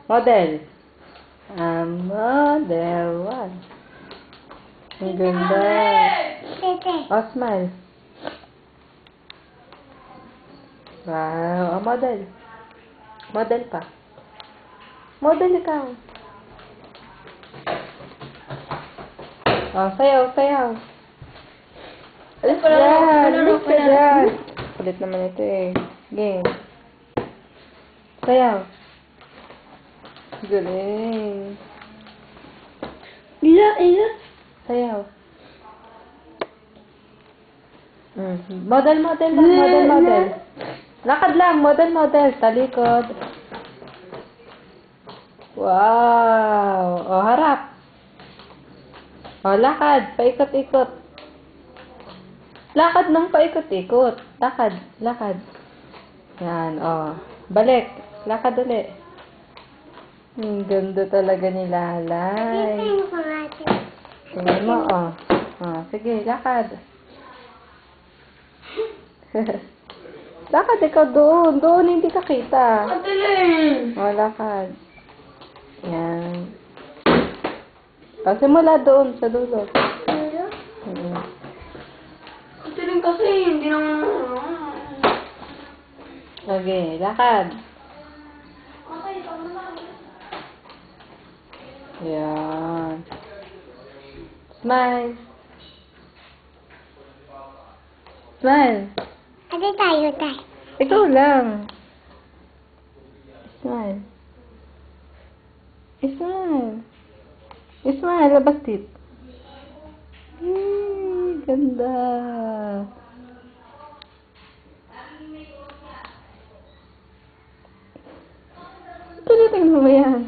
Model. Model. One. Ang ganda. Oh, smile. Wow. Oh, model. Model pa. Model ikaw. Oh, sayaw, sayaw. Alis dyan. Alis ka dyan. Kulit naman ito eh. Game. Sayaw. Galing. Iya, iya. Sayaw. Model, model lang. Model, model. Lakad lang. Model, model. Talikod. Wow. O, harap. O, lakad. Paikot-ikot. Lakad ng paikot-ikot. Lakad. Lakad. Yan. O. Balik. Lakad ulit. Ganda talaga ni Lalay. Tingnan mo, o. O, sige, lakad. Lakad ikaw doon. Doon, hindi ka kita. Madaling. O, lakad. Yan. O, simula doon, sa dulo. Madaling kasi, hindi naman. Okay, lakad. Yan. Smile. Smile. Ate tayo, tay. Ikaw lang. Smile. Smile. Smile, labas tit. Ganda. Tulitin mo ba yan?